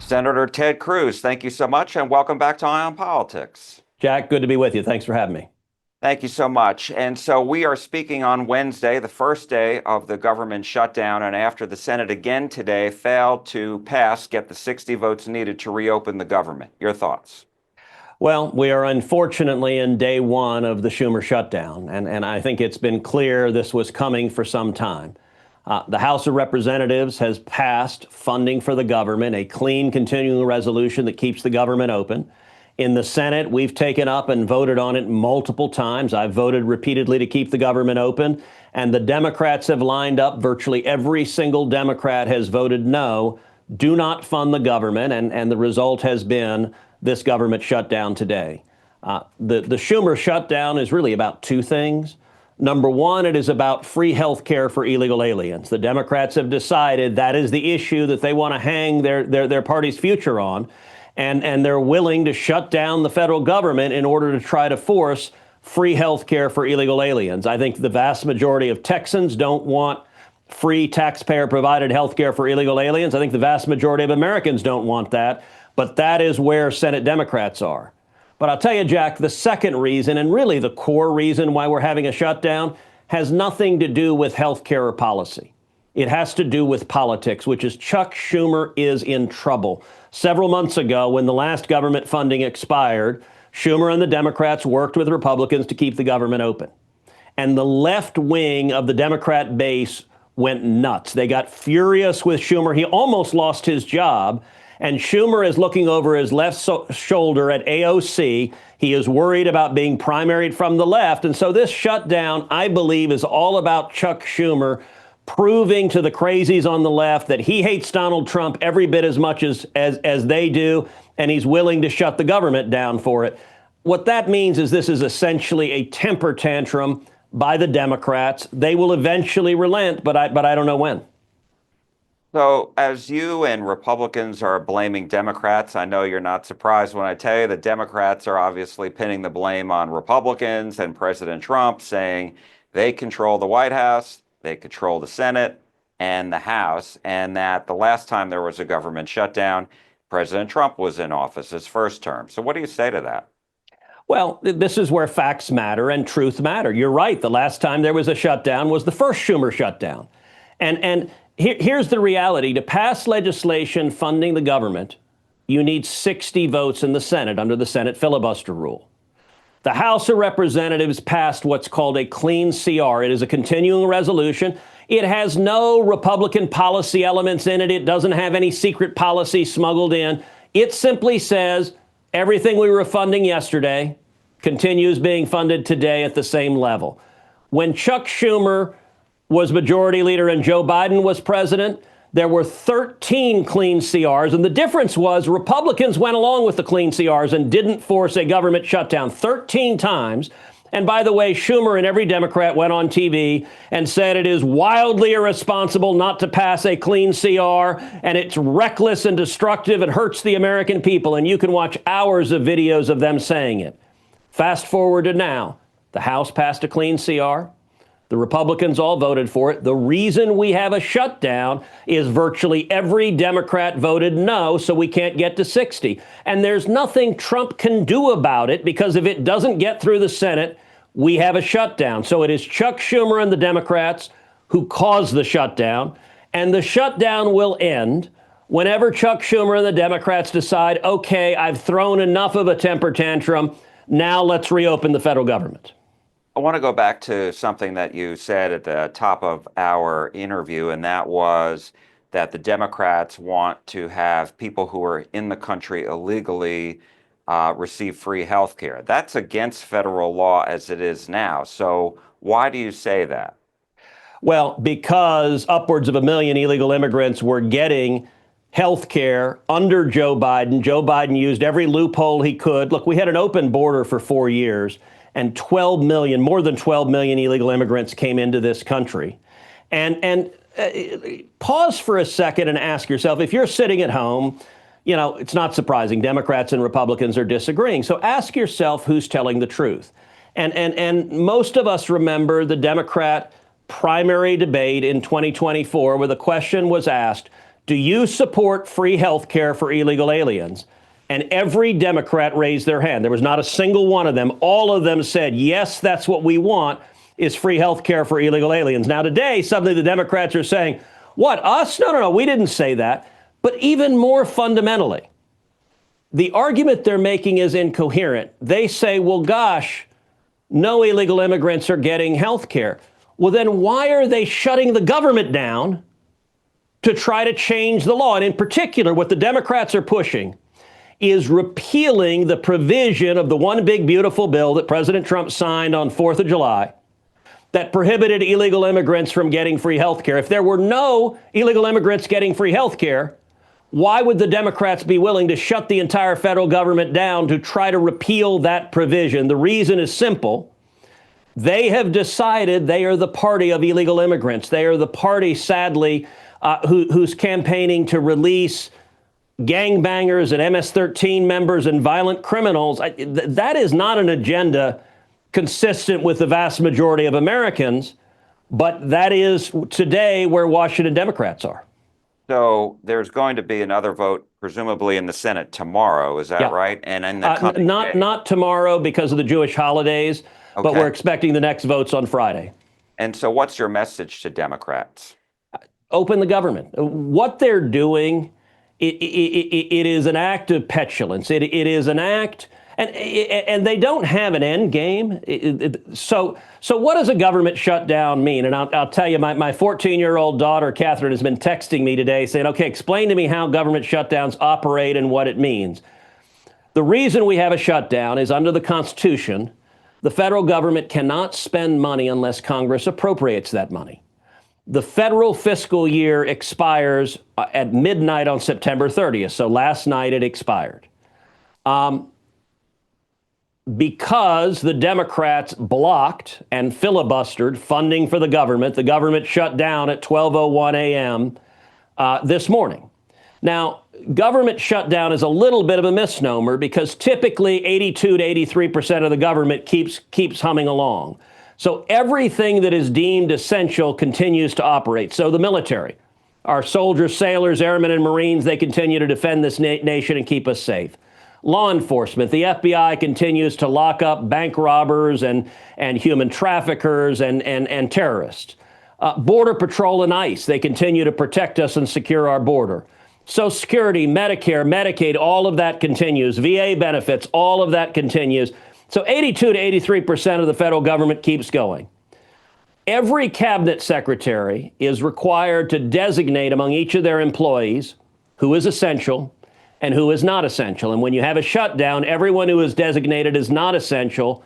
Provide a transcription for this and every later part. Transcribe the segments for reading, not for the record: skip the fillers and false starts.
Senator Ted Cruz, thank you so much and welcome back to Eye on Politics. Jack, good to be with you. Thanks for having me. Thank you so much. And so we are speaking on Wednesday, the first day of the government shutdown, and after the Senate again today failed to get the 60 votes needed to reopen the government. Your thoughts? Well, we are unfortunately in day one of the Schumer shutdown, and I think it's been clear this was coming for some time. The House of Representatives has passed funding for the government, a clean continuing resolution that keeps the government open. In the Senate, we've taken up and voted on it multiple times. I've voted repeatedly to keep the government open, and the Democrats have lined up. Virtually every single Democrat has voted no, do not fund the government, and the result has been this government shutdown today. The Schumer shutdown is really about two things. Number one, it is about free health care for illegal aliens. The Democrats have decided that is the issue that they want to hang their party's future on. And they're willing to shut down the federal government in order to try to force free health care for illegal aliens. I think the vast majority of Texans don't want free taxpayer-provided health care for illegal aliens. I think the vast majority of Americans don't want that. But that is where Senate Democrats are. But I'll tell you, Jack, the second reason, and really the core reason why we're having a shutdown, has nothing to do with health care or policy. It has to do with politics, which is Chuck Schumer is in trouble. Several months ago, when the last government funding expired, Schumer and the Democrats worked with Republicans to keep the government open. And the left wing of the Democrat base went nuts. They got furious with Schumer. He almost lost his job. And Schumer is looking over his left shoulder at AOC. He is worried about being primaried from the left. And so this shutdown, I believe, is all about Chuck Schumer proving to the crazies on the left that he hates Donald Trump every bit as much as they do, and he's willing to shut the government down for it. What that means is this is essentially a temper tantrum by the Democrats. They will eventually relent, but I don't know when. So as you and Republicans are blaming Democrats, I know you're not surprised when I tell you that Democrats are obviously pinning the blame on Republicans and President Trump, saying they control the White House, they control the Senate and the House, and that the last time there was a government shutdown, President Trump was in office his first term. So what do you say to that? Well, this is where facts matter and truth matter. You're right. The last time there was a shutdown was the first Schumer shutdown. And here's the reality. To pass legislation funding the government, you need 60 votes in the Senate under the Senate filibuster rule. The House of Representatives passed what's called a clean CR. It is a continuing resolution. It has no Republican policy elements in it. It doesn't have any secret policy smuggled in. It simply says everything we were funding yesterday continues being funded today at the same level. When Chuck Schumer was majority leader and Joe Biden was president, there were 13 clean CRs, and the difference was Republicans went along with the clean CRs and didn't force a government shutdown 13 times. And by the way, Schumer and every Democrat went on TV and said it is wildly irresponsible not to pass a clean CR, and it's reckless and destructive and hurts the American people. And you can watch hours of videos of them saying it. Fast forward to now, the House passed a clean CR. The Republicans all voted for it. The reason we have a shutdown is virtually every Democrat voted no, so we can't get to 60. And there's nothing Trump can do about it, because if it doesn't get through the Senate, we have a shutdown. So it is Chuck Schumer and the Democrats who caused the shutdown, and the shutdown will end whenever Chuck Schumer and the Democrats decide, okay, I've thrown enough of a temper tantrum, now let's reopen the federal government. I want to go back to something that you said at the top of our interview, and that was that the Democrats want to have people who are in the country illegally receive free health care. That's against federal law as it is now. So why do you say that? Well, because upwards of 1 million illegal immigrants were getting health care under Joe Biden. Joe Biden used every loophole he could. Look, we had an open border for 4 years. And 12 million, more than 12 million illegal immigrants came into this country. And pause for a second and ask yourself, if you're sitting at home, you know, it's not surprising. Democrats and Republicans are disagreeing. So ask yourself who's telling the truth. And most of us remember the Democrat primary debate in 2024 where the question was asked, do you support free health care for illegal aliens? And every Democrat raised their hand. There was not a single one of them. All of them said, yes, that's what we want, is free health care for illegal aliens. Now, today, suddenly the Democrats are saying, what, us? No, no, no, we didn't say that. But even more fundamentally, the argument they're making is incoherent. They say, well, gosh, no illegal immigrants are getting health care. Well, then why are they shutting the government down to try to change the law? And in particular, what the Democrats are pushing is repealing the provision of the one big beautiful bill that President Trump signed on 4th of July that prohibited illegal immigrants from getting free health care. If there were no illegal immigrants getting free health care, why would the Democrats be willing to shut the entire federal government down to try to repeal that provision? The reason is simple. They have decided they are the party of illegal immigrants. They are the party, sadly, who's campaigning to release gangbangers and MS-13 members and violent criminals. That is not an agenda consistent with the vast majority of Americans, but that is today where Washington Democrats are. So there's going to be another vote, presumably in the Senate tomorrow. Is that right? And in the coming day. Not tomorrow because of the Jewish holidays, but Okay. we're expecting the next votes on Friday. And so what's your message to Democrats? Open the government. What they're doing, it is an act of petulance. It is an act, and they don't have an end game. So what does a government shutdown mean? And I'll tell you, my 14-year-old daughter, Catherine, has been texting me today saying, okay, explain to me how government shutdowns operate and what it means. The reason we have a shutdown is under the Constitution, the federal government cannot spend money unless Congress appropriates that money. The federal fiscal year expires at midnight on September 30th. So last night it expired. Because the Democrats blocked and filibustered funding for the government shut down at 12:01 a.m. This morning. Now, government shutdown is a little bit of a misnomer because typically 82 to 83% of the government keeps humming along. So everything that is deemed essential continues to operate. So the military, our soldiers, sailors, airmen, and Marines, they continue to defend this nation and keep us safe. Law enforcement, the FBI continues to lock up bank robbers and human traffickers and terrorists. Border Patrol and ICE, they continue to protect us and secure our border. Social Security, Medicare, Medicaid, all of that continues. VA benefits, all of that continues. So 82 to 83% of the federal government keeps going. Every cabinet secretary is required to designate among each of their employees who is essential and who is not essential. And when you have a shutdown, everyone who is designated as not essential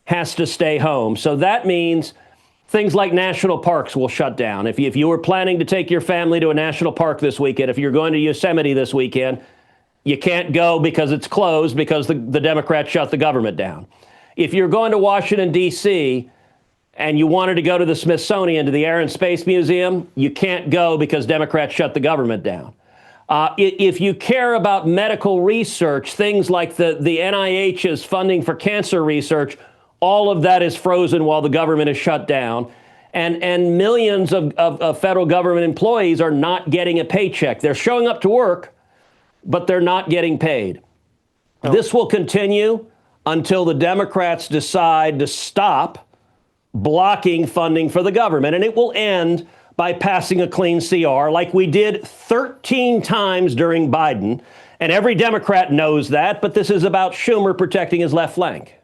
has to stay home. So that means things like national parks will shut down. If you were planning to take your family to a national park this weekend, if you're going to Yosemite this weekend, you can't go because it's closed because the Democrats shut the government down. If you're going to Washington, D.C., and you wanted to go to the Smithsonian, to the Air and Space Museum, you can't go because Democrats shut the government down. If you care about medical research, things like the NIH's funding for cancer research, all of that is frozen while the government is shut down. And millions of federal government employees are not getting a paycheck. They're showing up to work, but they're not getting paid. Oh. This will continue until the Democrats decide to stop blocking funding for the government. And it will end by passing a clean CR like we did 13 times during Biden. And every Democrat knows that, but this is about Schumer protecting his left flank.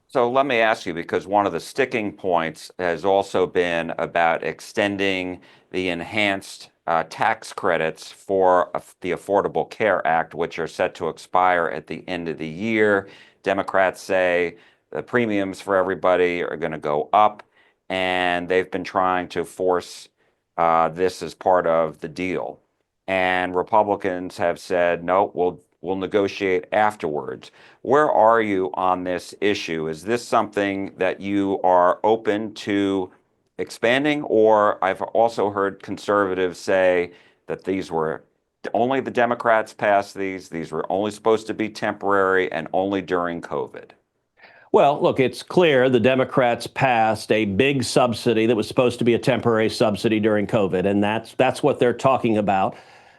So let me ask you, because one of the sticking points has also been about extending the enhanced tax credits for the Affordable Care Act, which are set to expire at the end of the year. Democrats say the premiums for everybody are going to go up, and they've been trying to force this as part of the deal. And Republicans have said, no, we'll negotiate afterwards. Where are you on this issue? Is this something that you are open to expanding? Or I've also heard conservatives say that these were only the Democrats passed these were only supposed to be temporary and only during COVID. Well, look, it's clear the Democrats passed a big subsidy that was supposed to be a temporary subsidy during COVID, and that's what they're talking about.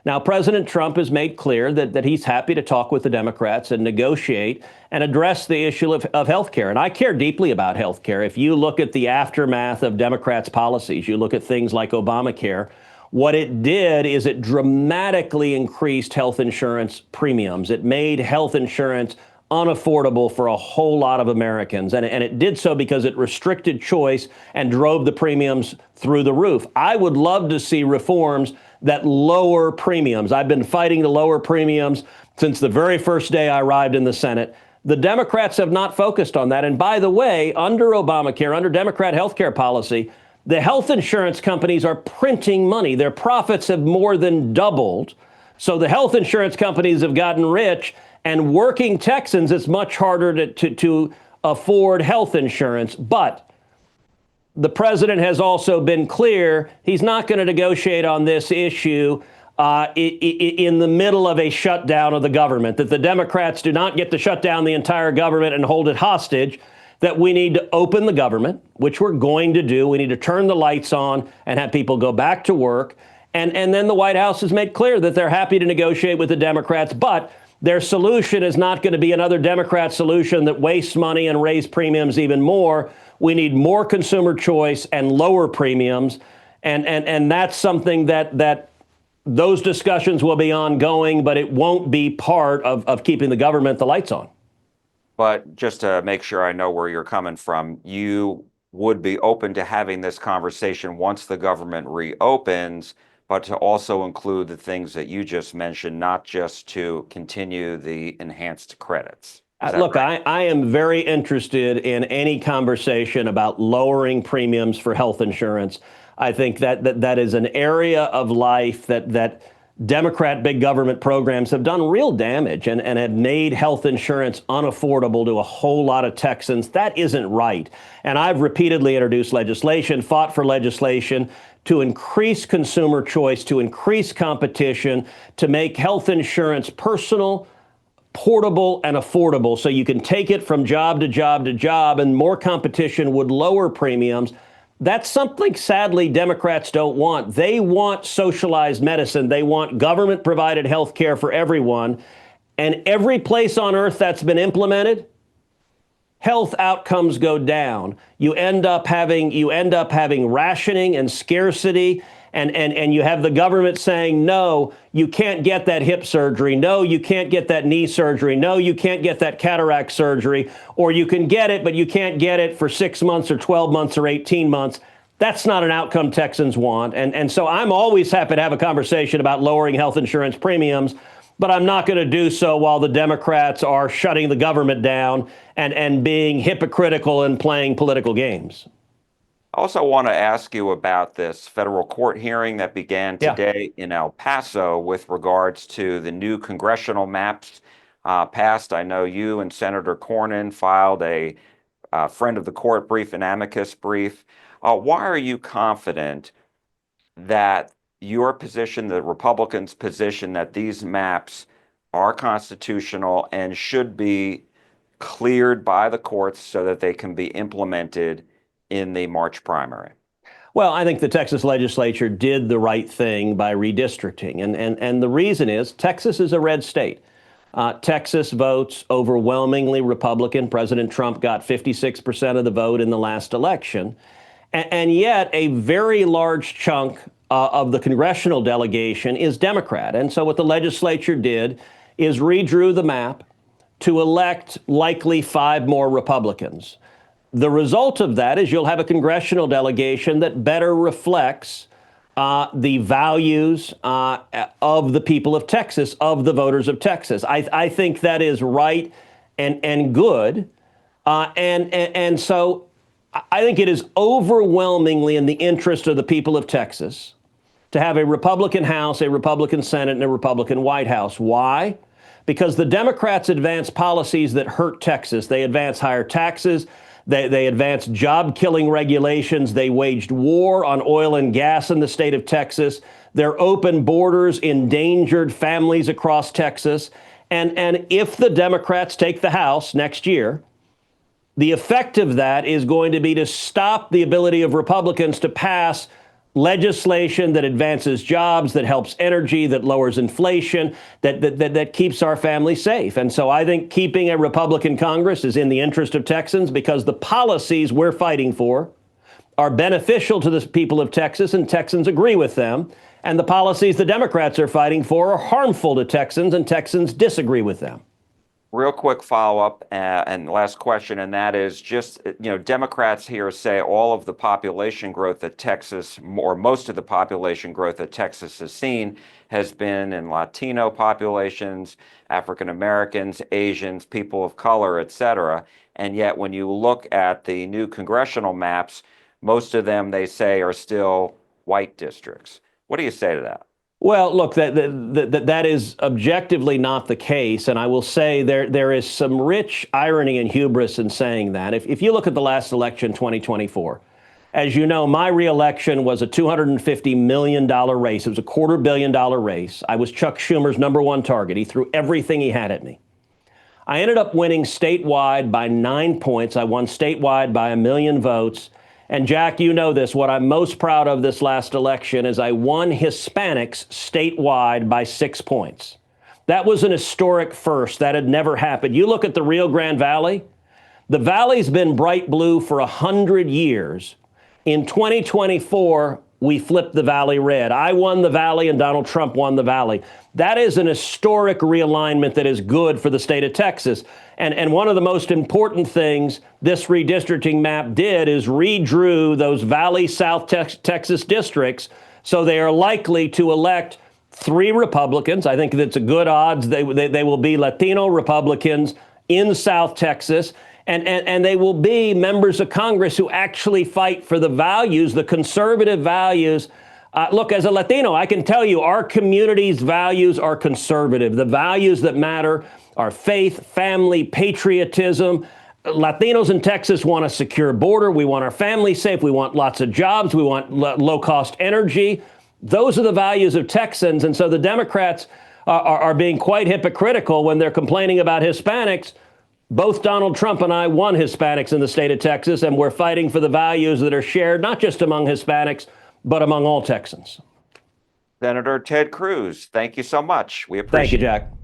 Now, President Trump has made clear that he's happy to talk with the Democrats and negotiate and address the issue of health care. And I care deeply about health care. If you look at the aftermath of Democrats' policies, you look at things like Obamacare, what it did is it dramatically increased health insurance premiums. It made health insurance unaffordable for a whole lot of Americans. And it did so because it restricted choice and drove the premiums through the roof. I would love to see reforms that lower premiums. I've been fighting to lower premiums since the very first day I arrived in the Senate. The Democrats have not focused on that. And by the way, under Obamacare, under Democrat health care policy, the health insurance companies are printing money. Their profits have more than doubled. So the health insurance companies have gotten rich, and working Texans, it's much harder to afford health insurance. But the president has also been clear he's not going to negotiate on this issue in the middle of a shutdown of the government, that the Democrats do not get to shut down the entire government and hold it hostage, that we need to open the government, which we're going to do. We need to turn the lights on and have people go back to work. And then the White House has made clear that they're happy to negotiate with the Democrats, but their solution is not going to be another Democrat solution that wastes money and raises premiums even more. We need more consumer choice and lower premiums. And that's something that those discussions will be ongoing, but it won't be part of keeping the government the lights on. But just to make sure I know where you're coming from, you would be open to having this conversation once the government reopens, but to also include the things that you just mentioned, not just to continue the enhanced credits. Look, right? I am very interested in any conversation about lowering premiums for health insurance. I think that is an area of life that Democrat big government programs have done real damage and have made health insurance unaffordable to a whole lot of Texans. That isn't right. And I've repeatedly introduced legislation, fought for legislation to increase consumer choice, to increase competition, to make health insurance personal, portable, and affordable so you can take it from job to job to job, and more competition would lower premiums. That's something, sadly, Democrats don't want. They want socialized medicine. They want government-provided health care for everyone. And every place on earth that's been implemented, health outcomes go down. You end up having rationing and scarcity, and you have the government saying, no, you can't get that hip surgery. No, you can't get that knee surgery. No, you can't get that cataract surgery. Or you can get it, but you can't get it for 6 months or 12 months or 18 months. That's not an outcome Texans want. And so I'm always happy to have a conversation about lowering health insurance premiums, but I'm not going to do so while the Democrats are shutting the government down and being hypocritical and playing political games. I also want to ask you about this federal court hearing that began today in El Paso with regards to the new congressional maps passed. I know you and Senator Cornyn filed a friend of the court brief, an amicus brief. Why are you confident that your position, the Republicans' position, that these maps are constitutional and should be cleared by the courts so that they can be implemented in the March primary? Well, I think the Texas legislature did the right thing by redistricting. And the reason is Texas is a red state. Texas votes overwhelmingly Republican. President Trump got 56% of the vote in the last election. And yet a very large chunk of the congressional delegation is Democrat. And so what the legislature did is redrew the map to elect likely 5 more Republicans. The result of that is you'll have a congressional delegation that better reflects the values of the people of Texas, of the voters of Texas. I think that is right and good. And so I think it is overwhelmingly in the interest of the people of Texas to have a Republican House, a Republican Senate, and a Republican White House. Why? Because the Democrats advance policies that hurt Texas. They advance higher taxes. They advanced job-killing regulations. They waged war on oil and gas in the state of Texas. Their open borders endangered families across Texas. And if the Democrats take the House next year, the effect of that is going to be to stop the ability of Republicans to pass legislation that advances jobs, that helps energy, that lowers inflation, that keeps our families safe. And so I think keeping a Republican Congress is in the interest of Texans because the policies we're fighting for are beneficial to the people of Texas, and Texans agree with them. And the policies the Democrats are fighting for are harmful to Texans, and Texans disagree with them. Real quick follow-up and last question, and that is just, Democrats here say all of the population growth that Texas, or most of the population growth that Texas has seen, has been in Latino populations, African Americans, Asians, people of color, et cetera. And yet when you look at the new congressional maps, most of them, they say, are still white districts. What do you say to that? Well, look, that is objectively not the case. And I will say there is some rich irony and hubris in saying that. If you look at the last election, 2024, as you know, my reelection was a $250 million race. It was a $250 million race. I was Chuck Schumer's #1 target. He threw everything he had at me. I ended up winning statewide by 9 points. I won statewide by 1 million votes. And Jack, you know this, what I'm most proud of this last election is I won Hispanics statewide by 6 points. That was an historic first. That had never happened. You look at the Rio Grande Valley, the valley's been bright blue for 100 years. In 2024, we flipped the valley red. I won the valley and Donald Trump won the valley. That is an historic realignment that is good for the state of Texas. And one of the most important things this redistricting map did is redrew those Valley South Texas districts so they are likely to elect 3 Republicans. I think that's a good odds. They will be Latino Republicans in South Texas. And they will be members of Congress who actually fight for the values, the conservative values. Look, as a Latino, I can tell you our community's values are conservative. The values that matter are faith, family, patriotism. Latinos in Texas want a secure border. We want our families safe. We want lots of jobs. We want low-cost energy. Those are the values of Texans. And so the Democrats are being quite hypocritical when they're complaining about Hispanics. Both Donald Trump and I won Hispanics in the state of Texas, and we're fighting for the values that are shared not just among Hispanics, but among all Texans. Senator Ted Cruz, thank you so much. We appreciate it. Thank you, Jack.